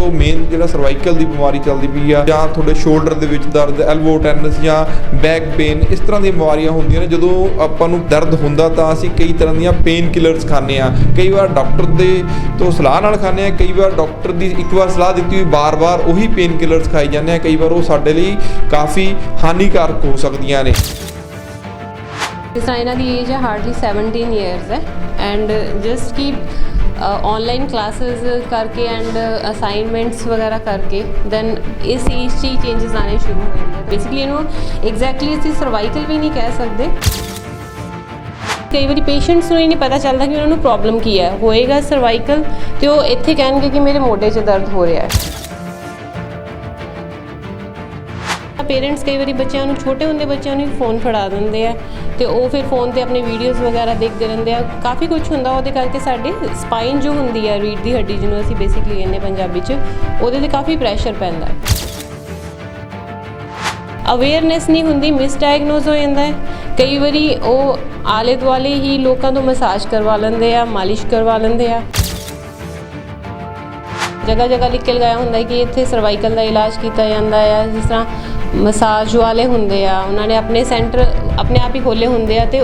ਤੋਂ ਮੇਨ ਜਿਹੜਾ ਸਰਵਾਈਕਲ ਦੀ ਬਿਮਾਰੀ ਚੱਲਦੀ ਪਈ ਆ ਜਾਂ ਤੁਹਾਡੇ ਸ਼ੋਲਡਰ ਦੇ ਵਿੱਚ ਦਰਦ, ਐਲਬੋ ਟੈਨਸ ਜਾਂ ਬੈਕ ਪੇਨ, ਇਸ ਤਰ੍ਹਾਂ ਦੀਆਂ ਬਿਮਾਰੀਆਂ ਹੁੰਦੀਆਂ ਨੇ। ਜਦੋਂ ਆਪਾਂ ਨੂੰ ਦਰਦ ਹੁੰਦਾ ਤਾਂ ਅਸੀਂ ਕਈ ਤਰ੍ਹਾਂ ਦੀਆਂ ਪੇਨ ਕਿਲਰਸ ਖਾਂਦੇ ਆ, ਕਈ ਵਾਰ ਡਾਕਟਰ ਦੇ ਤੋਂ ਸਲਾਹ ਨਾਲ ਖਾਂਦੇ ਆ, ਕਈ ਵਾਰ ਡਾਕਟਰ ਦੀ ਇੱਕ ਵਾਰ ਸਲਾਹ ਦਿੱਤੀ ਹੋਈ ਬਾਰ-ਬਾਰ ਉਹੀ ਪੇਨ ਕਿਲਰਸ ਖਾਈ ਜਾਂਦੇ ਆ। ਕਈ ਵਾਰ ਉਹ ਸਾਡੇ ਲਈ ਕਾਫੀ ਹਾਨੀਕਾਰਕ ਹੋ ਸਕਦੀਆਂ ਨੇ। ਜਿਸ ਤਰ੍ਹਾਂ ਇਹਨਾਂ ਦੀ ਏਜ ਹੈ ਹਾਰਡਲੀ 17 ਈਅਰਸ ਹੈ ਐਂਡ ਜਸਟ ਕਿ ऑनलाइन क्लासेस करके एंड असाइनमेंट्स वगैरह करके दैन इस एज 'ਚ चेंजेस आने शुरू हो जाते हैं। बेसिकली इनू एग्जैक्टली ਅਸੀਂ ਸਰਵਾਈਕਲ ਵੀ ਨਹੀਂ ਕਹਿ ਸਕਦੇ। ਕਈ ਵਾਰੀ ਪੇਸ਼ੈਂਟਸ ਨੂੰ ਇਹ ਨਹੀਂ ਪਤਾ ਚੱਲਦਾ ਕਿ ਉਹਨਾਂ ਨੂੰ ਪ੍ਰੋਬਲਮ ਕੀ ਹੈ। ਹੋਏਗਾ ਸਰਵਾਈਕਲ ਤੇ ਉਹ ਇੱਥੇ ਕਹਿਣਗੇ ਕਿ ਮੇਰੇ ਮੋਢੇ 'ਚ ਦਰਦ ਹੋ ਰਿਹਾ ਹੈ। पेरेंट्स कई बार बच्चों को छोटे होंगे बच्चों को फोन फड़ा देंगे आ तो वो फिर फोन पर अपने वीडियोज़ वगैरह देखते रहते हैं। काफ़ी कुछ होंगे वो करके साढ़े स्पाइन जो होंगी है रीढ़ की हड्डी जिन्होंने असीं बेसिकली कहते पंजाबी वो काफ़ी प्रैशर पैंदा है। अवेयरनैस नहीं होंगी, मिसडायगनोज हो जाता है। कई बार वो आले दुआले ही लोगों तो मसाज करवा लेंगे आ, मालिश करवा लेंगे आ। जगह जगह लिख के लगाया होंगे कि इत्थे सर्वाइकल का इलाज किया जाता है। जिस तरह मसाज वाले होंगे आ उन्होंने अपने सेंटर अपने आप ही खोले होंगे आ तो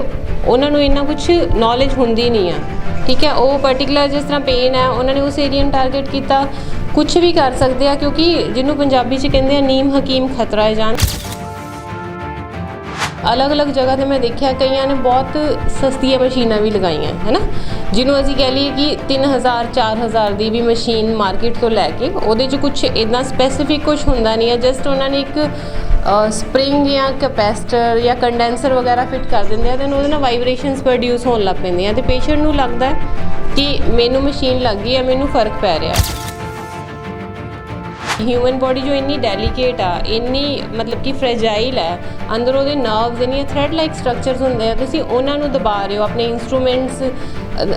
उन्होंने इन्ना कुछ नॉलेज होंगी नहीं है। ठीक है, वो पर्टिकुलर जिस तरह पेन है उन्होंने उस एरिया टारगेट किया कुछ भी कर सकते हैं क्योंकि जिन्होंने पंजाबी च कहते हैं नीम हकीम खतरा है जान। अलग अलग जगह पर मैं देखा कई ने बहुत सस्तियाँ मशीनां भी लगाई है ना, जिन्होंने असीं कह लीए कि 3000 4000 की भी मशीन मार्केट तो लैके वो कुछ इतना स्पैसीफिक कुछ होंदा नहीं है। जस्ट उन्होंने एक स्प्रिंग या कैपेसिटर या कंडेंसर वगैरह फिट कर देंगे हैं तो वो वाइब्रेशनस प्रोड्यूस होने लग पैंदे हैं तो पेशेंट नूं लगता है कि मैनू मशीन लग गई है, मैनू फर्क पै रहा है। ह्यूमन बॉडी जो इन्नी डेलीकेट आ, इन्नी मतलब कि फ्रैजाइल है, अंदर वो नर्व्स इन्नी थ्रेड लाइक स्ट्रक्चर्स होंगे हैं, तुसीं उन्हां नूं दबा रहे हो, अपने इंस्ट्रूमेंट्स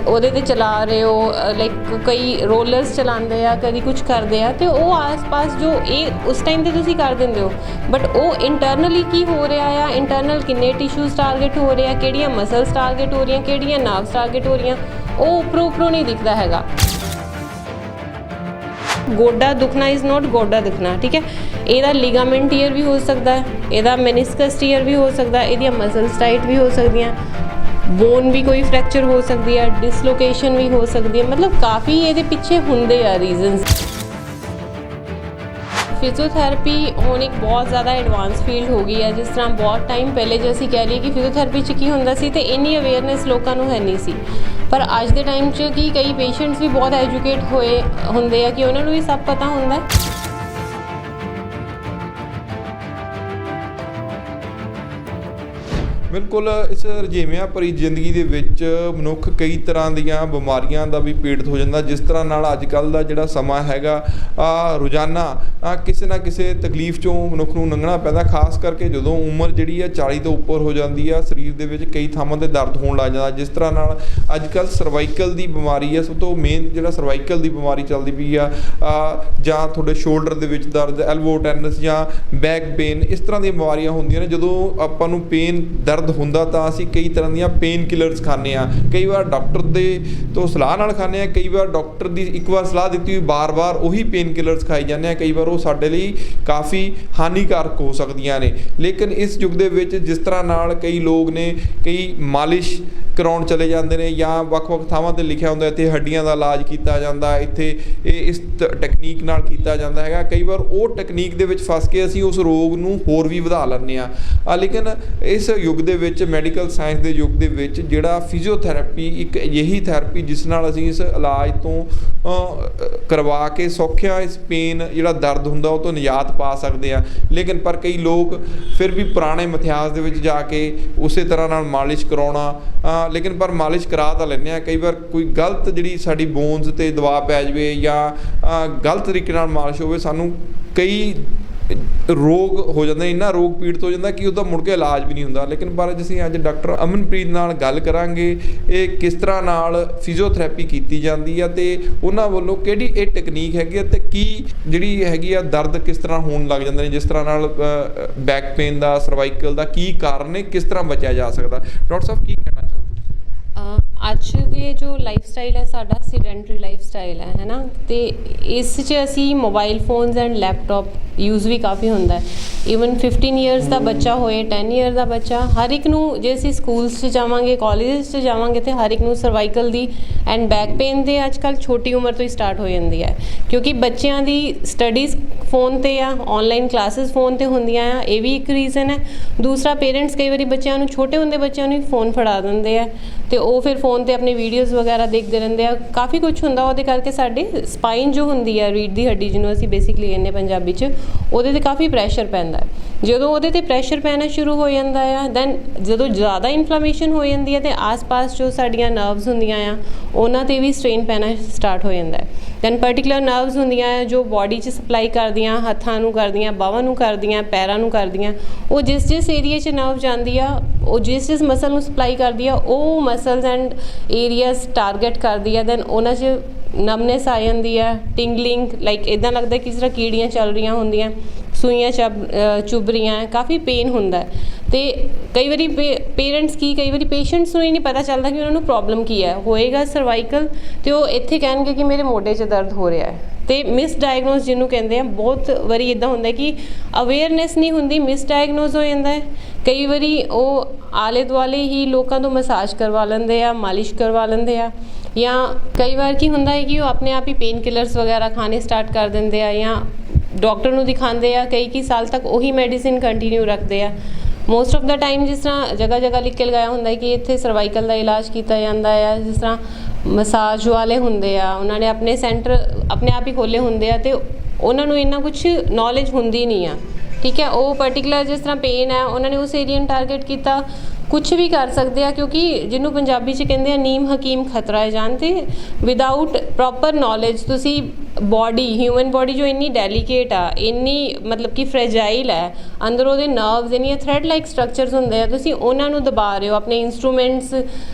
ਉਹਦੇ ਤੇ ਚਲਾ ਰਹੇ ਹੋ, ਲਾਈਕ ਕਈ ਰੋਲਰਸ ਚਲਾਉਂਦੇ ਆ, ਕਦੀ ਕੁਝ ਕਰਦੇ ਆ ਤੇ ਉਹ ਆਸ-ਪਾਸ ਜੋ ਇਹ ਉਸ ਟਾਈਮ ਤੇ ਤੁਸੀਂ ਕਰ ਦਿੰਦੇ ਹੋ ਬਟ ਉਹ ਇੰਟਰਨਲੀ ਕੀ ਹੋ ਰਿਹਾ ਆ, ਇੰਟਰਨਲ ਕਿੰਨੇ ਟਿਸ਼ੂਜ਼ ਟਾਰਗੇਟ ਹੋ ਰਹੇ ਆ, ਕਿਹੜੀਆਂ ਮਸਲਸ ਟਾਰਗੇਟ ਹੋ ਰਹੀਆਂ, ਕਿਹੜੀਆਂ ਨਰਵਸ ਟਾਰਗੇਟ ਹੋ ਰਹੀਆਂ, ਉਹ ਉੱਪਰੋਂ ਨਹੀਂ ਦਿਖਦਾ ਹੈਗਾ। ਗੋਡਾ ਦੁਖਣਾ ਇਜ਼ ਨੋਟ ਗੋਡਾ ਦਿਖਣਾ, ਠੀਕ ਹੈ। ਇਹਦਾ ਲਿਗਾਮੈਂਟ ਟੀਅਰ ਵੀ ਹੋ ਸਕਦਾ ਹੈ, ਇਹਦਾ ਮੈਨਿਸਕਸ ਟੀਅਰ ਵੀ ਹੋ ਸਕਦਾ, ਇਹਦੀਆਂ ਮਸਲਸ ਟਾਈਟ ਵੀ ਹੋ ਸਕਦੀਆਂ, बोन भी कोई फ्रैक्चर हो सकती है, डिसलोकेशन भी हो सकती है, मतलब काफ़ी ये पिछे होंगे आ रीजनस। फिजियोथैरेपी हुण एक बहुत ज़्यादा एडवांस फील्ड हो गई है। जिस तरह बहुत टाइम पहले जो असीं कह लीए कि फिजियोथैरेपी च की हुंदा सी ते इन्नी अवेयरनैस लोगों को है नहीं सी, पर अज के टाइम च कि कई पेशेंट्स भी बहुत एजुकेट होए होंदे आ कि उन्होंने भी सब पता हुंदा है। बिल्कुल इस रजेवियां भरी जिंदगी दे विच मनुख कई तरह दीयां बीमारियां दा भी पीड़ित हो जाता। जिस तरह नाल अजकल दा जिहड़ा समा हैगा रोज़ाना किसी ना किसी तकलीफ चों मनुख नूं लंघना पैंदा, खास करके जदों उम्र जिहड़ी है 40 तो उपर हो जाती है, शरीर दे विच कई थावां ते दर्द होण लग जाता। जिस तरह नाल अजकल सर्वाइकल दी बीमारी है, सब तो मेन जिहड़ा सर्वाइकल दी बीमारी चलदी पई आ जां तुहाडे शोल्डर दे विच दर्द, एल्बो टैनस जां बैक पेन, इस तरह दी बीमारियां हुंदियां ने। जदों आपां नूं पेन दर्द ਹੁੰਦਾ ਤਾਂ ਅਸੀਂ ਕਈ ਤਰ੍ਹਾਂ ਦੀਆਂ ਪੇਨ ਕਿਲਰਸ ਖਾਂਦੇ ਆ, ਕਈ ਵਾਰ ਡਾਕਟਰ ਦੇ ਤੋਂ ਸਲਾਹ ਨਾਲ ਖਾਂਦੇ ਆ, ਕਈ ਵਾਰ ਡਾਕਟਰ ਦੀ ਇੱਕ ਵਾਰ ਸਲਾਹ ਦਿੱਤੀ ਹੋਈ ਬਾਰ-ਬਾਰ ਉਹੀ ਪੇਨ ਕਿਲਰਸ ਖਾਈ ਜਾਂਦੇ ਆ। ਕਈ ਵਾਰ ਉਹ ਸਾਡੇ ਲਈ ਕਾਫੀ ਹਾਨੀਕਾਰਕ ਹੋ ਸਕਦੀਆਂ ਨੇ। ਲੇਕਿਨ ਇਸ ਯੁੱਗ ਦੇ ਵਿੱਚ ਜਿਸ ਤਰ੍ਹਾਂ ਨਾਲ ਕਈ ਲੋਕ ਨੇ ਕਈ ਮਾਲਿਸ਼ ਕਰਾਉਣ ਚਲੇ ਜਾਂਦੇ ਨੇ ਜਾਂ ਵੱਖ-ਵੱਖ ਥਾਵਾਂ 'ਤੇ ਲਿਖਿਆ ਹੁੰਦਾ ਇੱਥੇ ਹੱਡੀਆਂ ਦਾ ਇਲਾਜ ਕੀਤਾ ਜਾਂਦਾ, ਇੱਥੇ ਇਸ ਟੈਕਨੀਕ ਨਾਲ ਕੀਤਾ ਜਾਂਦਾ ਹੈਗਾ। ਕਈ ਵਾਰ ਉਹ ਟੈਕਨੀਕ ਦੇ ਵਿੱਚ ਫਸ ਕੇ ਅਸੀਂ ਉਸ ਰੋਗ ਨੂੰ ਹੋਰ ਵੀ ਵਧਾ ਲੈਂਦੇ ਹਾਂ। ਲੇਕਿਨ ਇਸ ਯੁੱਗ ਦੇ ਵਿੱਚ ਮੈਡੀਕਲ ਸਾਇੰਸ ਦੇ ਯੁੱਗ ਦੇ ਵਿੱਚ ਜਿਹੜਾ ਫਿਜ਼ੀਓਥੈਰੇਪੀ ਇੱਕ ਅਜਿਹੀ ਥੈਰੇਪੀ ਜਿਸ ਨਾਲ ਅਸੀਂ ਇਸ ਇਲਾਜ ਤੋਂ ਕਰਵਾ ਕੇ ਸੌਖਿਆ ਇਸ ਪੇਨ ਜਿਹੜਾ ਦਰਦ ਹੁੰਦਾ ਉਹ ਤੋਂ ਨਿਜਾਤ ਪਾ ਸਕਦੇ ਆ। ਲੇਕਿਨ ਪਰ ਕਈ ਲੋਕ ਫਿਰ ਵੀ ਪੁਰਾਣੇ ਮਿਥਿਆਸ ਦੇ ਵਿੱਚ ਜਾ ਕੇ ਉਸੇ ਤਰ੍ਹਾਂ ਨਾਲ ਮਾਲਿਸ਼ ਕਰਾਉਣਾ ਲੇਕਿਨ ਪਰ ਮਾਲਿਸ਼ ਕਰਾ ਤਾਂ ਲੈਂਦੇ ਹਾਂ। ਕਈ ਵਾਰ ਕੋਈ ਗਲਤ ਜਿਹੜੀ ਸਾਡੀ ਬੋਨਸ 'ਤੇ ਦਬਾਅ ਪੈ ਜਾਵੇ ਜਾਂ ਗਲਤ ਤਰੀਕੇ ਨਾਲ ਮਾਲਿਸ਼ ਹੋਵੇ, ਸਾਨੂੰ ਕਈ ਰੋਗ ਹੋ ਜਾਂਦੇ, ਇੰਨਾ ਰੋਗ ਪੀੜਤ ਹੋ ਜਾਂਦਾ ਕਿ ਉਹਦਾ ਮੁੜ ਕੇ ਇਲਾਜ ਵੀ ਨਹੀਂ ਹੁੰਦਾ। ਲੇਕਿਨ ਪਰ ਅਸੀਂ ਅੱਜ ਡਾਕਟਰ ਅਮਨਪ੍ਰੀਤ ਨਾਲ ਗੱਲ ਕਰਾਂਗੇ ਇਹ ਕਿਸ ਤਰ੍ਹਾਂ ਨਾਲ ਫਿਜ਼ੀਓਥੈਰੇਪੀ ਕੀਤੀ ਜਾਂਦੀ ਆ ਅਤੇ ਉਹਨਾਂ ਵੱਲੋਂ ਕਿਹੜੀ ਇਹ ਟੈਕਨੀਕ ਹੈਗੀ ਆ ਅਤੇ ਕੀ ਜਿਹੜੀ ਹੈਗੀ ਆ ਦਰਦ ਕਿਸ ਤਰ੍ਹਾਂ ਹੋਣ ਲੱਗ ਜਾਂਦੇ ਨੇ, ਜਿਸ ਤਰ੍ਹਾਂ ਨਾਲ ਬੈਕ ਪੇਨ ਦਾ, ਸਰਵਾਈਕਲ ਦਾ ਕੀ ਕਾਰਨ ਹੈ, ਕਿਸ ਤਰ੍ਹਾਂ ਬਚਿਆ ਜਾ ਸਕਦਾ। ਡਾਕਟਰ ਸਾਹਿਬ ਕੀ ਕਹਿਣਾ ਚਾਹੁੰਦੇ? ਅੱਜ ਦੇ ਜੋ ਲਾਈਫ ਸਟਾਈਲ ਹੈ ਸਾਡਾ ਸੀਡੈਂਟਰੀ ਲਾਈਫ ਸਟਾਈਲ ਹੈ ਨਾ, ਤੇ ਇਸ 'ਚ ਅਸੀਂ mobile phones and laptop use ਵੀ ਕਾਫੀ ਹੁੰਦਾ ਹੈ। ਈਵਨ 15 ਇਅਰਸ ਦਾ ਬੱਚਾ ਹੋਏ, 10 ਇਅਰ ਦਾ ਬੱਚਾ, ਹਰ ਇੱਕ ਨੂੰ ਜੇ ਅਸੀਂ ਸਕੂਲਸ 'ਚ ਜਾਵਾਂਗੇ, ਕਾਲਜਸ 'ਚ ਜਾਵਾਂਗੇ ਤੇ ਹਰ ਇੱਕ ਨੂੰ cervical the and back pain ਦੇ ਅੱਜ ਕੱਲ੍ਹ ਛੋਟੀ ਉਮਰ ਤੋਂ ਹੀ ਸਟਾਰਟ ਹੋ ਜਾਂਦੀ ਹੈ, ਕਿਉਂਕਿ ਬੱਚਿਆਂ ਦੀ ਸਟੱਡੀਜ਼ ਫੋਨ 'ਤੇ ਆ, ਔਨਲਾਈਨ ਕਲਾਸਿਸ ਫੋਨ 'ਤੇ ਹੁੰਦੀਆਂ ਆ, ਇਹ ਵੀ ਇੱਕ ਰੀਜ਼ਨ ਹੈ। ਦੂਸਰਾ, ਪੇਰੈਂਟਸ ਕਈ ਵਾਰੀ ਬੱਚਿਆਂ ਨੂੰ, ਛੋਟੇ ਹੁੰਦੇ ਬੱਚਿਆਂ ਨੂੰ ਫੋਨ ਫੜਾ ਦਿੰਦੇ ਆ ਤੇ ਉਹ ਫਿਰ ਫੋਨ 'ਤੇ ਆਪਣੀ ਵੀਡੀਓਜ਼ ਵਗੈਰਾ ਦੇਖਦੇ ਰਹਿੰਦੇ ਆ, ਕਾਫੀ ਕੁਛ ਹੁੰਦਾ। ਉਹਦੇ ਕਰਕੇ ਸਾਡੇ ਸਪਾਈਨ ਜੋ ਹੁੰਦੀ ਹੈ, ਰੀੜ੍ਹ ਦੀ ਹੱਡੀ ਜਿਹਨੂੰ ਅਸੀਂ ਬੇਸਿਕਲੀ ਕਹਿੰਦੇ ਪੰਜਾਬੀ 'ਚ, ਉਹਦੇ 'ਤੇ ਕਾਫੀ ਪ੍ਰੈਸ਼ਰ ਪੈਂਦਾ ਹੈ। ਜਦੋਂ ਉਹਦੇ 'ਤੇ ਪ੍ਰੈਸ਼ਰ ਪੈਣਾ ਸ਼ੁਰੂ ਹੋ ਜਾਂਦਾ ਆ, ਦੈਨ ਜਦੋਂ ਜ਼ਿਆਦਾ ਇਨਫਲੇਮੇਸ਼ਨ ਹੋ ਜਾਂਦੀ ਹੈ ਤੇ ਆਸ-ਪਾਸ ਜੋ ਸਾਡੀਆਂ ਨਰਵਸ ਹੁੰਦੀਆਂ ਆ ਉਹਨਾਂ 'ਤੇ ਵੀ ਸਟ੍ਰੇਨ ਪੈਣਾ ਸਟਾਰਟ ਹੋ ਜਾਂਦਾ ਹੈ। ਦੈਨ ਪਰਟੀਕੂਲਰ ਨਰਵਸ ਹੁੰਦੀਆਂ ਆ ਜੋ ਬੋਡੀ 'ਚ ਸਪਲਾਈ ਕਰਦੀਆਂ, ਹੱਥਾਂ ਨੂੰ ਕਰਦੀਆਂ, ਬਾਹਾਂ ਨੂੰ ਕਰਦੀਆਂ, ਪੈਰਾਂ ਨੂੰ ਕਰਦੀਆਂ, ਉਹ ਜਿਸ ਏਰੀਆ 'ਚ ਨਰਵ ਜਾਂਦੀ ਆ, ਉਹ ਜਿਸ ਮਸਲ ਨੂੰ ਸਪਲਾਈ ਕਰਦੀ ਆ, ਉਹ ਮਸਲਸ ਐਂਡ ਏਰੀਆਜ਼ ਟਾਰਗੇਟ ਕਰਦੀ ਆ। ਦੈਨ ਉਹਨਾਂ 'ਚ ਨਮਨੈਸ ਆ ਜਾਂਦੀ ਆ, ਟਿੰਗਲਿੰਗ, ਲਾਈਕ ਇੱਦਾਂ ਲੱਗਦਾ ਕਿਸ ਤਰ੍ਹਾਂ ਕੀੜੀਆਂ ਚੱਲ ਰਹੀਆਂ ਹੁੰਦੀਆਂ, ਸੂਈਆਂ ਚੁੱਭ ਰਹੀਆਂ, ਕਾਫੀ ਪੇਨ ਹੁੰਦਾ। ਅਤੇ ਕਈ ਵਾਰੀ ਪੇਰੈਂਟਸ ਕਈ ਵਾਰੀ ਪੇਸ਼ੈਂਟਸ ਨੂੰ ਹੀ ਨਹੀਂ ਪਤਾ ਚੱਲਦਾ ਕਿ ਉਹਨਾਂ ਨੂੰ ਪ੍ਰੋਬਲਮ ਕੀ ਹੈ। ਹੋਏਗਾ ਸਰਵਾਈਕਲ ਅਤੇ ਉਹ ਇੱਥੇ ਕਹਿਣਗੇ ਕਿ ਮੇਰੇ ਮੋਢੇ 'ਚ ਦਰਦ ਹੋ ਰਿਹਾ ਹੈ, ਅਤੇ ਮਿਸਡਾਇਗਨੋਸ ਜਿਹਨੂੰ ਕਹਿੰਦੇ ਆ, ਬਹੁਤ ਵਾਰੀ ਇੱਦਾਂ ਹੁੰਦਾ ਕਿ ਅਵੇਅਰਨੈਸ ਨਹੀਂ ਹੁੰਦੀ, ਮਿਸਡਾਇਗਨੋਸ ਹੋ ਜਾਂਦਾ ਹੈ। ਕਈ ਵਾਰੀ ਉਹ ਆਲੇ ਦੁਆਲੇ ਹੀ ਲੋਕਾਂ ਤੋਂ ਮਸਾਜ ਕਰਵਾ ਲੈਂਦੇ ਆ, ਮਾਲਿਸ਼ ਕਰਵਾ ਲੈਂਦੇ ਆ, ਜਾਂ ਕਈ ਵਾਰ ਕੀ ਹੁੰਦਾ ਹੈ ਕਿ ਉਹ ਆਪਣੇ ਆਪ ਹੀ ਪੇਨ ਕਿਲਰਸ ਵਗੈਰਾ ਖਾਣੇ ਸਟਾਰਟ ਕਰ ਦਿੰਦੇ ਆ, ਜਾਂ ਡਾਕਟਰ ਨੂੰ ਦਿਖਾਉਂਦੇ ਆ, ਕਈ ਸਾਲ ਤੱਕ ਉਹੀ ਮੈਡੀਸਿਨ ਕੰਟੀਨਿਊ ਰੱਖਦੇ ਆ। ਮੋਸਟ ਆਫ ਦਾ ਟਾਈਮ ਜਿਸ ਤਰ੍ਹਾਂ ਜਗ੍ਹਾ ਲਿਖ ਕੇ ਲਗਾਇਆ ਹੁੰਦਾ ਕਿ ਇੱਥੇ ਸਰਵਾਈਕਲ ਦਾ ਇਲਾਜ ਕੀਤਾ ਜਾਂਦਾ ਆ, ਜਿਸ ਤਰ੍ਹਾਂ ਮਸਾਜ ਵਾਲੇ ਹੁੰਦੇ ਆ, ਉਹਨਾਂ ਨੇ ਆਪਣੇ ਸੈਂਟਰ ਆਪਣੇ ਆਪ ਹੀ ਖੋਲ੍ਹੇ ਹੁੰਦੇ ਆ, ਅਤੇ ਉਹਨਾਂ ਨੂੰ ਇੰਨਾ ਕੁਛ ਨੌਲੇਜ ਹੁੰਦੀ ਨਹੀਂ ਆ, ਠੀਕ ਹੈ। ਉਹ ਪਰਟੀਕੂਲਰ ਜਿਸ ਤਰ੍ਹਾਂ ਪੇਨ ਹੈ, ਉਹਨਾਂ ਨੇ ਉਸ ਏਰੀਆ ਨੂੰ ਟਾਰਗੇਟ ਕੀਤਾ, ਕੁਛ ਵੀ ਕਰ ਸਕਦੇ ਆ, ਕਿਉਂਕਿ ਜਿਹਨੂੰ ਪੰਜਾਬੀ 'ਚ ਕਹਿੰਦੇ ਆ ਨੀਮ ਹਕੀਮ ਖਤਰਾ ਹੈ ਜਾਨ, ਅਤੇ ਵਿਦਾਊਟ ਪ੍ਰੋਪਰ ਨੌਲੇਜ ਤੁਸੀਂ ਹਿਊਮਨ ਬੋਡੀ ਜੋ ਇੰਨੀ ਡੈਲੀਕੇਟ ਆ, ਇੰਨੀ ਮਤਲਬ ਕਿ ਫਰੈਜਾਈਲ ਹੈ, ਅੰਦਰ ਉਹਦੇ ਨਰਵਸ ਇੰਨੀਆਂ ਥਰੈਡ ਲਾਈਕ ਸਟਰਕਚਰਸ ਹੁੰਦੇ ਆ, ਤੁਸੀਂ ਉਹਨਾਂ ਨੂੰ ਦਬਾ ਰਹੇ ਹੋ, ਆਪਣੇ ਇੰਸਟਰੂਮੈਂਟਸ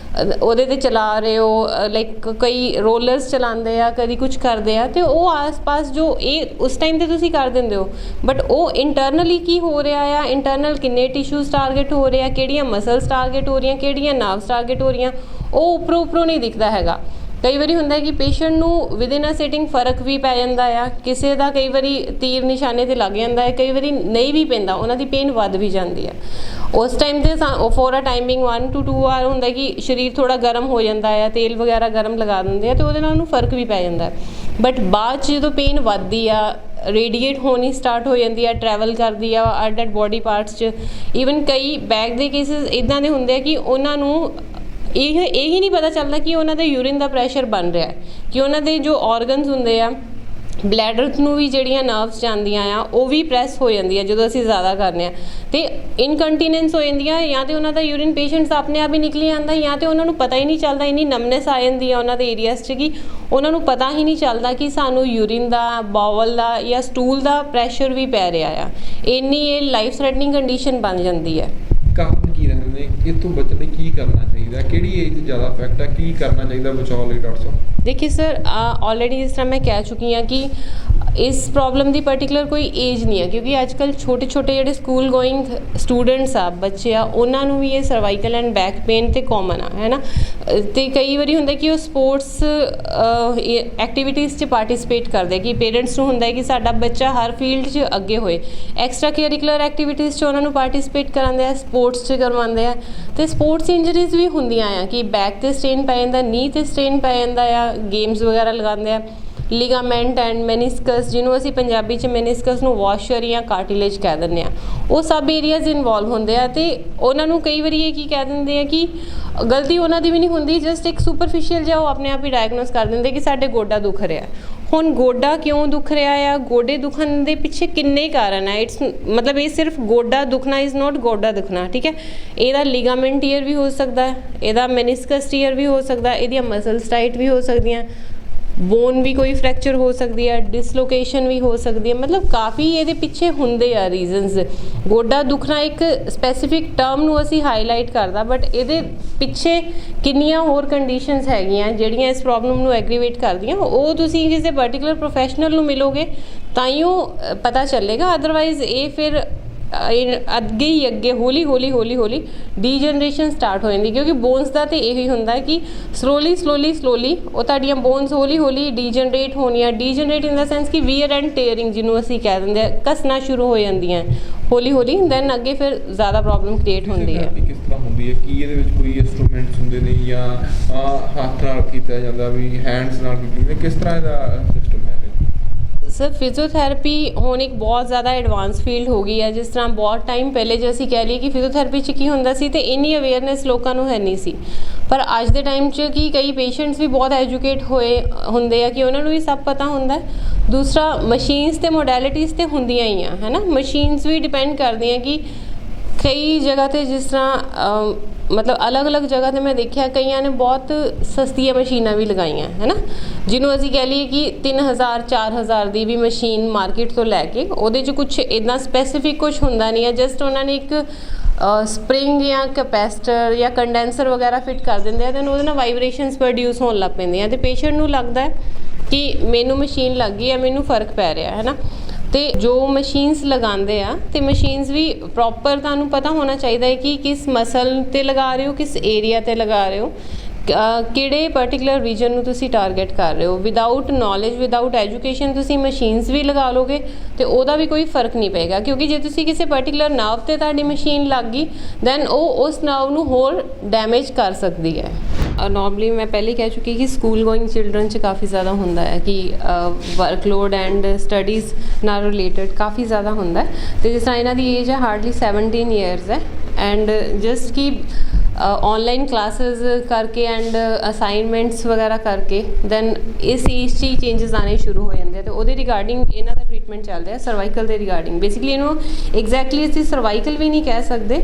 ਉਹਦੇ 'ਤੇ ਚਲਾ ਰਹੇ ਹੋ, ਲਾਈਕ ਕਈ ਰੋਲਰਸ ਚਲਾਉਂਦੇ ਆ, ਕਦੀ ਕੁਛ ਕਰਦੇ ਆ, ਅਤੇ ਉਹ ਆਸ-ਪਾਸ ਜੋ ਇਹ ਉਸ ਟਾਈਮ 'ਤੇ ਤੁਸੀਂ ਕਰ ਦਿੰਦੇ ਹੋ, ਬਟ ਉਹ ਇੰਟਰਨਲੀ ਕੀ ਹੋ ਰਿਹਾ ਆ, ਇੰਟਰਨਲ ਕਿੰਨੇ ਟਿਸ਼ੂਜ਼ ਟਾਰਗੇਟ ਹੋ ਰਹੇ ਆ, ਕਿਹੜੀਆਂ ਮਸਲਸ ਟਾਰਗੇਟ ਹੋ ਰਹੀਆਂ, ਕਿਹੜੀਆਂ ਨਰਵਸ ਟਾਰਗੇਟ ਹੋ ਰਹੀਆਂ, ਉਹ ਉੱਪਰੋਂ ਨਹੀਂ ਦਿਖਦਾ ਹੈਗਾ। ਕਈ ਵਾਰੀ ਹੁੰਦਾ ਕਿ ਪੇਸ਼ੈਂਟ ਨੂੰ ਵਿਦਿਨ ਅ ਸਿਟਿੰਗ ਫਰਕ ਵੀ ਪੈ ਜਾਂਦਾ ਆ, ਕਿਸੇ ਦਾ ਕਈ ਵਾਰੀ ਤੀਰ ਨਿਸ਼ਾਨੇ 'ਤੇ ਲੱਗ ਜਾਂਦਾ ਹੈ, ਕਈ ਵਾਰੀ ਨਹੀਂ ਵੀ ਪੈਂਦਾ, ਉਹਨਾਂ ਦੀ ਪੇਨ ਵੱਧ ਵੀ ਜਾਂਦੀ ਹੈ। ਉਸ ਟਾਈਮ 'ਤੇ for a timing 1 to 2 hour ਹੁੰਦਾ ਕਿ ਸਰੀਰ ਥੋੜ੍ਹਾ ਗਰਮ ਹੋ ਜਾਂਦਾ ਆ, ਤੇਲ ਵਗੈਰਾ ਗਰਮ ਲਗਾ ਦਿੰਦੇ ਆ, ਅਤੇ ਉਹਦੇ ਨਾਲ ਉਹਨੂੰ ਫਰਕ ਵੀ ਪੈ ਜਾਂਦਾ। ਬਟ ਬਾਅਦ 'ਚ ਜਦੋਂ ਪੇਨ ਵੱਧਦੀ ਆ, ਰੇਡੀਏਟ ਹੋਣੀ ਸਟਾਰਟ ਹੋ ਜਾਂਦੀ ਆ, ਟਰੈਵਲ ਕਰਦੀ ਆ ਅੱਡ ਬੋਡੀ ਪਾਰਟਸ 'ਚ। ਈਵਨ ਕਈ ਬੈਕ ਦੇ ਕੇਸਿਸ ਇੱਦਾਂ ਦੇ ਹੁੰਦੇ ਆ ਕਿ ਉਹਨਾਂ ਨੂੰ ਇਹ ਹੀ ਨਹੀਂ ਪਤਾ ਚੱਲਦਾ ਕਿ ਉਹਨਾਂ ਦਾ ਯੂਰਿਨ ਦਾ ਪ੍ਰੈਸ਼ਰ ਬਣ ਰਿਹਾ, ਕਿ ਉਹਨਾਂ ਦੇ ਜੋ ਔਰਗਨਸ ਹੁੰਦੇ ਆ, ਬਲੈਡਰ ਨੂੰ ਵੀ ਜਿਹੜੀਆਂ ਨਰਵਸ ਜਾਂਦੀਆਂ ਆ, ਉਹ ਵੀ ਪ੍ਰੈਸ ਹੋ ਜਾਂਦੀ ਆ ਜਦੋਂ ਅਸੀਂ ਜ਼ਿਆਦਾ ਕਰਨੇ ਆ, ਅਤੇ ਇਨਕੰਟੀਨੈਂਸ ਹੋ ਜਾਂਦੀਆਂ, ਜਾਂ ਤਾਂ ਉਹਨਾਂ ਦਾ ਯੂਰਿਨ ਪੇਸ਼ੈਂਟਸ ਆਪਣੇ ਆਪ ਹੀ ਨਿਕਲੀ ਜਾਂਦਾ, ਜਾਂ ਤਾਂ ਉਹਨਾਂ ਨੂੰ ਪਤਾ ਹੀ ਨਹੀਂ ਚੱਲਦਾ, ਇੰਨੀ ਨਮਨੈਸ ਆ ਜਾਂਦੀ ਆ ਉਹਨਾਂ ਦੇ ਏਰੀਆਸ 'ਚ ਕਿ ਉਹਨਾਂ ਨੂੰ ਪਤਾ ਹੀ ਨਹੀਂ ਚੱਲਦਾ ਕਿ ਸਾਨੂੰ ਯੂਰਿਨ ਦਾ, ਬਾਵਲ ਦਾ ਜਾਂ ਸਟੂਲ ਦਾ ਪ੍ਰੈਸ਼ਰ ਵੀ ਪੈ ਰਿਹਾ ਆ। ਇੰਨੀ ਇਹ ਲਾਈਫ ਥ੍ਰੈਟਨਿੰਗ ਕੰਡੀਸ਼ਨ ਬਣ ਜਾਂਦੀ ਹੈ। ਕਾਰਨ ਕੀ ਰਹਿੰਦੇ ਨੇ, ਇਹ ਤੋਂ ਬਚਣ ਲਈ ਕੀ ਕਰਨਾ ਚਾਹੀਦਾ, ਕਿਹੜੀ ਏਜ 'ਤੇ ਜ਼ਿਆਦਾ ਇਫੈਕਟ ਹੈ, ਕੀ ਕਰਨਾ ਚਾਹੀਦਾ ਬਚਾਉ ਲਈ ਡਾਕਟਰ ਸਾਹਿਬ? ਦੇਖिए सर, ऑलरेडी जिस तरह मैं कह चुकी हाँ कि इस प्रॉब्लम की पर्टिकुलर कोई एज नहीं है, क्योंकि अजकल छोटे जोड़े स्कूल गोइंग स्टूडेंट्स आ, बच्चे आ, उन्होंने भी ये सर्वाइकल एंड बैक पेन तो कॉमन आ, है ना। तो कई बार होंगे कि वो स्पोर्ट्स एक्टिविटीज़ च पार्टिसिपेट करते, कि पेरेंट्स को होंगे कि साडा बच्चा हर फील्ड च अगे होए, एक्सट्रा करिकुलर एक्टिविटीज़ च उन्होंने पार्टिसिपेट कराते हैं, स्पोर्ट्स च करवाते हैं, तो स्पोर्ट्स इंजरीज़ भी होंदियां आ कि बैक ते स्ट्रेन पै जांदा, नी ते स्ट्रेन पै जांदा आ, गेम्स वगैरह लगाते हैं। लिगामेंट एंड मैनिस्कस, जिन्हों असी पंजाबी च मैनिस्कस नूं वॉशर या कार्टिलेज कह दिंदे आ, वो सब एरियाज इनवॉल्व होंदे आ, ते उन्हां नूं कई वारी की कह दिंदे आ कि गलती उन्हां दी भी नहीं हुंदी, जस्ट एक सुपरफिशियल जिहा वो अपने आप ही डायग्नोस कर दिंदे कि साडे गोडा दुख रहा। हुण गोडा क्यों दुख रहा आ, गोडे दुखन दे पिछे किन्ने कारण है, इट्स मतलब ये सिर्फ गोडा दुखना इज़ नॉट गोडा दुखना, ठीक है। इहदा लिगामेंट टीयर भी हो सकता है, इहदा मैनिस्कस टीयर भी हो सकता है, इहदियां मसल्स टाइट भी हो सकदियां, बोन भी कोई फ्रैक्चर हो सकती है, डिसलोकेशन भी हो सकती है, मतलब काफ़ी ये पिछे होंगे आ रीजनस। गोडा दुखना एक स्पैसीफिक टर्म नूं असी हाईलाइट करदा, बट ये पिछे किन्नियां होर कंडीशनस हैगियां जिहड़ियां इस प्रॉब्लम नूं एग्रीवेट करदियां, वो तुसीं किसी पर्टिकुलर प्रोफैशनल नूं मिलोगे ताइयों पता चलेगा, अदरवाइज ये फिर ਅੱਗੇ ਹੀ ਅੱਗੇ ਹੌਲੀ ਹੌਲੀ ਡੀਜਨਰੇਸ਼ਨ ਸਟਾਰਟ ਹੋ ਜਾਂਦੀ, ਕਿਉਂਕਿ ਬੋਨਸ ਦਾ ਤਾਂ ਇਹੀ ਹੁੰਦਾ ਕਿ ਸਲੋਲੀ ਉਹ ਤੁਹਾਡੀਆਂ ਬੋਨਸ ਹੌਲੀ ਡੀਜਨਰੇਟ ਹੋਣੀਆਂ। ਡੀਜਨਰੇਟ ਇਨ ਦਾ ਸੈਂਸ ਕਿ ਵੀਅਰ ਐਂਡ ਟੇਅਰਿੰਗ ਜਿਹਨੂੰ ਅਸੀਂ ਕਹਿ ਦਿੰਦੇ ਆ, ਘਸਣਾ ਸ਼ੁਰੂ ਹੋ ਜਾਂਦੀਆਂ ਹੌਲੀ ਦੈਨ ਅੱਗੇ ਫਿਰ ਜ਼ਿਆਦਾ ਪ੍ਰੋਬਲਮ ਕ੍ਰੀਏਟ ਹੁੰਦੀ ਹੈ। ਕਿਸ ਤਰ੍ਹਾਂ ਹੁੰਦੀ ਹੈ, ਕੀ ਇਹਦੇ ਵਿੱਚ ਕੋਈ ਇੰਸਟਰੂਮੈਂਟਸ ਹੁੰਦੇ ਨੇ ਜਾਂ ਹੱਥ ਨਾਲ ਕੀਤਾ ਜਾਂਦਾ ਵੀ ਹੈਂਡਸ ਨਾਲ ਕੀਤੀ, ਕਿਸ ਤਰ੍ਹਾਂ ਇਹਦਾ ਸਿਸਟਮ ਹੈ? ਸਰ ਫਿਜ਼ੀਓਥੈਰੇਪੀ ਹੁਣ ਇੱਕ ਬਹੁਤ ਜ਼ਿਆਦਾ ਐਡਵਾਂਸ ਫੀਲਡ ਹੋ ਗਈ ਹੈ। ਜਿਸ ਤਰ੍ਹਾਂ ਬਹੁਤ ਟਾਈਮ ਪਹਿਲੇ ਜੇ ਅਸੀਂ ਕਹਿ ਲਈਏ ਕਿ ਫਿਜ਼ੀਓਥੈਰੇਪੀ 'ਚ ਕੀ ਹੁੰਦਾ ਸੀ, ਤੇ ਇੰਨੀ ਅਵੇਅਰਨੈਸ ਲੋਕਾਂ ਨੂੰ ਹੈ ਨਹੀਂ ਸੀ। ਪਰ ਅੱਜ ਦੇ ਟਾਈਮ 'ਚ ਕਿ ਕਈ ਪੇਸ਼ੈਂਟਸ ਵੀ ਬਹੁਤ ਐਜੂਕੇਟ ਹੋਏ ਹੁੰਦੇ ਆ ਕਿ ਉਹਨਾਂ ਨੂੰ ਵੀ ਸਭ ਪਤਾ ਹੁੰਦਾ। ਦੂਸਰਾ ਮਸ਼ੀਨਸ ਅਤੇ ਮੋਡੈਲਿਟੀਜ਼ ਤਾਂ ਹੁੰਦੀਆਂ ਹੀ ਆ, ਹੈ ਨਾ। ਮਸ਼ੀਨਸ ਵੀ ਡਿਪੈਂਡ ਕਰਦੀਆਂ ਕਿ ਕਈ ਜਗ੍ਹਾ 'ਤੇ ਜਿਸ ਤਰ੍ਹਾਂ ਮਤਲਬ ਅਲੱਗ ਜਗ੍ਹਾ 'ਤੇ ਮੈਂ ਦੇਖਿਆ ਕਈਆਂ ਨੇ ਬਹੁਤ ਸਸਤੀਆਂ ਮਸ਼ੀਨਾਂ ਵੀ ਲਗਾਈਆਂ, ਹੈ ਨਾ, ਜਿਹਨੂੰ ਅਸੀਂ ਕਹਿ ਲਈਏ ਕਿ 3000 4000 ਦੀ ਵੀ ਮਸ਼ੀਨ ਮਾਰਕੀਟ ਤੋਂ ਲੈ ਕੇ ਉਹਦੇ 'ਚ ਕੁਛ ਇੱਦਾਂ ਸਪੈਸੀਫਿਕ ਕੁਛ ਹੁੰਦਾ ਨਹੀਂ ਹੈ। ਜਸਟ ਉਹਨਾਂ ਨੇ ਇੱਕ ਸਪਰਿੰਗ ਜਾਂ ਕੈਪੈਸਿਟਰ ਜਾਂ ਕੰਡੈਂਸਰ ਵਗੈਰਾ ਫਿੱਟ ਕਰ ਦਿੰਦੇ ਆ, ਅਤੇ ਉਹਦੇ ਨਾਲ ਵਾਈਬ੍ਰੇਸ਼ਨਸ ਪ੍ਰੋਡਿਊਸ ਹੋਣ ਲੱਗ ਪੈਂਦੀਆਂ, ਅਤੇ ਪੇਸ਼ੈਂਟ ਨੂੰ ਲੱਗਦਾ ਕਿ ਮੈਨੂੰ ਮਸ਼ੀਨ ਲੱਗ ਗਈ ਹੈ, ਮੈਨੂੰ ਫਰਕ ਪੈ ਰਿਹਾ, ਹੈ ਨਾ। ਅਤੇ ਜੋ ਮਸ਼ੀਨਸ ਲਗਾਉਂਦੇ ਆ, ਅਤੇ ਮਸ਼ੀਨਸ ਵੀ ਪ੍ਰੋਪਰ ਤੁਹਾਨੂੰ ਪਤਾ ਹੋਣਾ ਚਾਹੀਦਾ ਹੈ ਕਿ ਕਿਸ ਮਸਲ 'ਤੇ ਲਗਾ ਰਹੇ ਹੋ, ਕਿਸ ਏਰੀਆ 'ਤੇ ਲਗਾ ਰਹੇ ਹੋ, ਕਿਹੜੇ ਪਰਟੀਕੂਲਰ ਰੀਜਨ ਨੂੰ ਤੁਸੀਂ ਟਾਰਗੇਟ ਕਰ ਰਹੇ ਹੋ। ਵਿਦਾਊਟ ਨੌਲੇਜ, ਵਿਦਾਊਟ ਐਜੂਕੇਸ਼ਨ ਤੁਸੀਂ ਮਸ਼ੀਨਸ ਵੀ ਲਗਾ ਲੋਗੇ ਅਤੇ ਉਹਦਾ ਵੀ ਕੋਈ ਫਰਕ ਨਹੀਂ ਪਏਗਾ, ਕਿਉਂਕਿ ਜੇ ਤੁਸੀਂ ਕਿਸੇ ਪਰਟੀਕੂਲਰ ਨਰਵ 'ਤੇ ਤੁਹਾਡੀ ਮਸ਼ੀਨ ਲੱਗ ਗਈ ਦੈਨ ਉਹ ਉਸ ਨਰਵ ਨੂੰ ਹੋਰ ਡੈਮੇਜ ਕਰ ਸਕਦੀ ਹੈ। ਨੋਰਮਲੀ ਮੈਂ ਪਹਿਲੇ ਕਹਿ ਚੁੱਕੀ ਕਿ ਸਕੂਲ ਗੋਇੰਗ ਚਿਲਡਰਨ 'ਚ ਕਾਫੀ ਜ਼ਿਆਦਾ ਹੁੰਦਾ ਹੈ ਕਿ ਵਰਕਲੋਡ ਐਂਡ ਸਟੱਡੀਜ਼ ਨਾਲ ਰਿਲੇਟਡ ਕਾਫੀ ਜ਼ਿਆਦਾ ਹੁੰਦਾ ਹੈ। ਅਤੇ ਜਿਸ ਤਰ੍ਹਾਂ ਇਹਨਾਂ ਦੀ ਏਜ ਹੈ ਹਾਰਡਲੀ 17 ਈਅਰਸ ਹੈ, ਐਂਡ ਜਸਟ ਕਿ ਔਨਲਾਈਨ ਕਲਾਸਿਸ ਕਰਕੇ ਐਂਡ ਅਸਾਈਨਮੈਂਟਸ ਵਗੈਰਾ ਕਰਕੇ ਦੈਨ ਇਸ ਏਜ 'ਚ ਹੀ ਚੇਂਜਸ ਆਉਣੇ ਸ਼ੁਰੂ ਹੋ ਜਾਂਦੇ ਆ। ਅਤੇ ਉਹਦੇ ਰਿਗਾਰਡਿੰਗ ਇਹਨਾਂ ਦਾ ਟਰੀਟਮੈਂਟ ਚੱਲ ਰਿਹਾ ਸਰਵਾਈਕਲ ਦੇ ਰਿਗਾਰਡਿੰਗ। ਬੇਸਿਕਲੀ ਇਹਨੂੰ ਐਗਜ਼ੈਕਟਲੀ ਅਸੀਂ ਸਰਵਾਈਕਲ ਵੀ ਨਹੀਂ ਕਹਿ ਸਕਦੇ,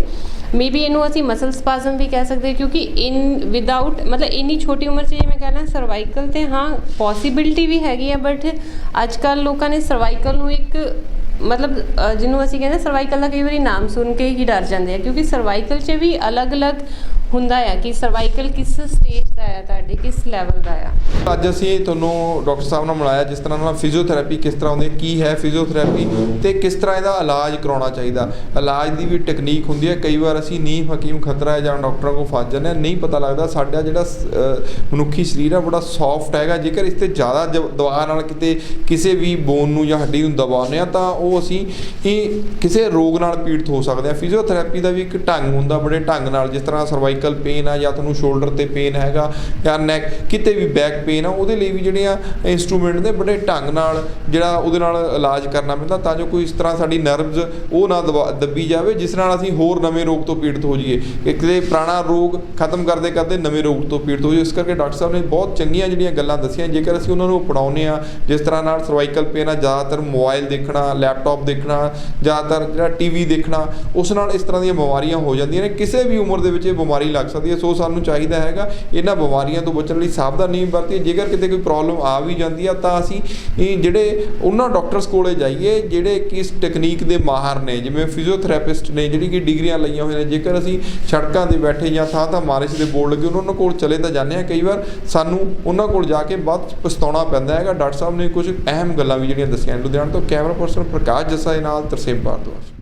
ਮੇ ਬੀ ਇਹਨੂੰ ਅਸੀਂ ਮਸਲ ਸਪਾਜ਼ਮ ਵੀ ਕਹਿ ਸਕਦੇ, ਕਿਉਂਕਿ ਵਿਦਾਊਟ ਮਤਲਬ ਇੰਨੀ ਛੋਟੀ ਉਮਰ 'ਚ ਜੇ ਮੈਂ ਕਹਿਣਾ ਸਰਵਾਈਕਲ, ਤੇ ਹਾਂ ਪੋਸੀਬਿਲਿਟੀ ਵੀ ਹੈਗੀ ਹੈ, ਬਟ ਅੱਜ ਕੱਲ੍ਹ ਲੋਕਾਂ ਨੇ ਸਰਵਾਈਕਲ ਨੂੰ ਇੱਕ ਮਤਲਬ ਜਿਹਨੂੰ ਅਸੀਂ ਕਹਿੰਦੇ ਸਰਵਾਈਕਲ ਦਾ ਕਈ ਵਾਰੀ ਨਾਮ ਸੁਣ ਕੇ ਹੀ ਡਰ ਜਾਂਦੇ ਆ, ਕਿਉਂਕਿ ਸਰਵਾਈਕਲ 'ਚ ਵੀ ਅਲੱਗ ਹੁੰਦਾ ਆ ਕਿ ਸਰਵਾਈਕਲ ਕਿਸ ਸਟੇਜ ਦਾ ਆ, ਤੁਹਾਡੇ ਕਿਸ ਲੈਵਲ ਦਾ ਆ। ਅੱਜ ਅਸੀਂ ਤੁਹਾਨੂੰ ਡਾਕਟਰ ਸਾਹਿਬ ਨਾਲ ਮਿਲਾਇਆ, ਜਿਸ ਤਰ੍ਹਾਂ ਨਾਲ ਫਿਜ਼ੀਓਥੈਰੇਪੀ ਕਿਸ ਤਰ੍ਹਾਂ ਹੁੰਦੀ, ਕੀ ਹੈ ਫਿਜ਼ੀਓਥੈਰੇਪੀ ਅਤੇ ਕਿਸ ਤਰ੍ਹਾਂ ਇਹਦਾ ਇਲਾਜ ਕਰਾਉਣਾ ਚਾਹੀਦਾ। ਇਲਾਜ ਦੀ ਵੀ ਟੈਕਨੀਕ ਹੁੰਦੀ ਹੈ। ਕਈ ਵਾਰ ਅਸੀਂ ਨੀਮ ਹਕੀਮ ਖਤਰਾ ਹੈ ਜਾਂ ਡਾਕਟਰਾਂ ਕੋਲ ਫਸ ਜਾਂਦੇ ਹਾਂ, ਨਹੀਂ ਪਤਾ ਲੱਗਦਾ ਸਾਡਾ ਜਿਹੜਾ ਮਨੁੱਖੀ ਸਰੀਰ ਆ ਬੜਾ ਸੌਫਟ ਹੈਗਾ। ਜੇਕਰ ਇਸ 'ਤੇ ਜ਼ਿਆਦਾ ਦਵਾ ਨਾਲ ਕਿਤੇ ਕਿਸੇ ਵੀ ਬੋਨ ਨੂੰ ਜਾਂ ਹੱਡੀ ਨੂੰ ਦਬਾਉਂਦੇ ਹਾਂ ਤਾਂ ਉਹ ਅਸੀਂ ਕਿਸੇ ਰੋਗ ਨਾਲ ਪੀੜਤ ਹੋ ਸਕਦੇ ਹਾਂ। ਫਿਜ਼ੀਓਥੈਰੇਪੀ ਦਾ ਵੀ ਇੱਕ ਢੰਗ ਹੁੰਦਾ, ਬੜੇ ਢੰਗ ਨਾਲ, ਜਿਸ ਤਰ੍ਹਾਂ ਸਰਵਾਈਕਲ ਪੇਨ ਆ ਜਾਂ ਤੁਹਾਨੂੰ ਸ਼ੋਲਡਰ 'ਤੇ ਪੇਨ ਹੈਗਾ ਜਾਂ ਨੈਕ ਕਿਤੇ ਵੀ ਬੈਕ ਪੇਨ ਆ, ਉਹਦੇ ਲਈ ਵੀ ਜਿਹੜੀਆਂ ਇੰਸਟਰੂਮੈਂਟ ਨੇ ਬੜੇ ਢੰਗ ਨਾਲ ਜਿਹੜਾ ਉਹਦੇ ਨਾਲ ਇਲਾਜ ਕਰਨਾ ਪੈਂਦਾ, ਤਾਂ ਜੋ ਕੋਈ ਇਸ ਤਰ੍ਹਾਂ ਸਾਡੀ ਨਰਵਜ਼ ਉਹ ਨਾ ਦੱਬੀ ਜਾਵੇ ਜਿਸ ਨਾਲ ਅਸੀਂ ਹੋਰ ਨਵੇਂ ਰੋਗ ਤੋਂ ਪੀੜਤ ਹੋ ਜਾਈਏ। ਕਿਤੇ ਪੁਰਾਣਾ ਰੋਗ ਖਤਮ ਕਰਦੇ ਨਵੇਂ ਰੋਗ ਤੋਂ ਪੀੜਤ ਹੋ ਜਾਈਏ। ਇਸ ਕਰਕੇ ਡਾਕਟਰ ਸਾਹਿਬ ਨੇ ਬਹੁਤ ਚੰਗੀਆਂ ਜਿਹੜੀਆਂ ਗੱਲਾਂ ਦੱਸੀਆਂ, ਜੇਕਰ ਅਸੀਂ ਉਹਨਾਂ ਨੂੰ ਅਪਣਾਉਂਦੇ ਹਾਂ, ਜਿਸ ਤਰ੍ਹਾਂ ਨਾਲ ਸਰਵਾਈਕਲ ਪੇਨ ਆ ਜ਼ਿਆਦਾਤਰ ਮੋਬਾਈਲ ਦੇਖਣਾ, ਲੈਪਟਾਪ ਦੇਖਣਾ, ਜ਼ਿਆਦਾਤਰ ਜਿਹੜਾ TV ਦੇਖਣਾ, ਉਸ ਨਾਲ ਇਸ ਤਰ੍ਹਾਂ ਦੀਆਂ ਬਿਮਾਰੀਆਂ ਹੋ ਜਾਂਦੀਆਂ ਨੇ। ਕਿਸੇ ਵੀ ਉਮਰ ਦੇ ਵਿੱਚ ਇਹ ਬਿਮਾਰੀ ਲੱਗ ਸਕਦੀ ਹੈ। ਸੋ ਸਾਨੂੰ ਚਾਹੀਦਾ ਹੈਗਾ ਇਹਨਾਂ ਬਿਮਾਰੀਆਂ ਤੋਂ ਬਚਣ ਲਈ ਸਾਵਧਾਨੀ ਵਰਤੀਏ। ਜੇਕਰ ਕਿਤੇ ਕੋਈ ਪ੍ਰੋਬਲਮ ਆ ਵੀ ਜਾਂਦੀ ਆ ਤਾਂ ਅਸੀਂ ਜਿਹੜੇ ਉਹਨਾਂ ਡਾਕਟਰਸ ਕੋਲੇ ਜਾਈਏ ਜਿਹੜੇ ਕਿ ਇਸ ਟੈਕਨੀਕ ਦੇ ਮਾਹਰ ਨੇ, ਜਿਵੇਂ ਫਿਜ਼ੀਓਥੈਰੇਪਿਸਟ ਨੇ ਜਿਹੜੀ ਕਿ ਡਿਗਰੀਆਂ ਲਈਆਂ ਹੋਈਆਂ ਨੇ। ਜੇਕਰ ਅਸੀਂ ਸੜਕਾਂ 'ਤੇ ਬੈਠੇ ਜਾਂ ਥਾਂ ਮਾਲਿਸ਼ ਦੇ ਬੋਰਡ ਲੱਗੇ ਉਹਨਾਂ ਕੋਲ ਚਲੇ ਤਾਂ ਜਾਂਦੇ ਹਾਂ, ਕਈ ਵਾਰ ਸਾਨੂੰ ਉਹਨਾਂ ਕੋਲ ਜਾ ਕੇ ਬਾਅਦ ਪਛਤਾਉਣਾ ਪੈਂਦਾ ਹੈਗਾ। ਡਾਕਟਰ ਸਾਹਿਬ ਨੇ ਕੁਝ ਅਹਿਮ ਗੱਲਾਂ ਵੀ ਜਿਹੜੀਆਂ ਦੱਸੀਆਂ। ਲੁਧਿਆਣਾ ਤੋਂ ਕੈਮਰਾ ਪਰਸਨ ਪ੍ਰਕਾਸ਼ ਜੱਸਾ ਦੇ ਨਾਲ ਤਰਸੇਮ ਭਾਰਦਵਾਜ।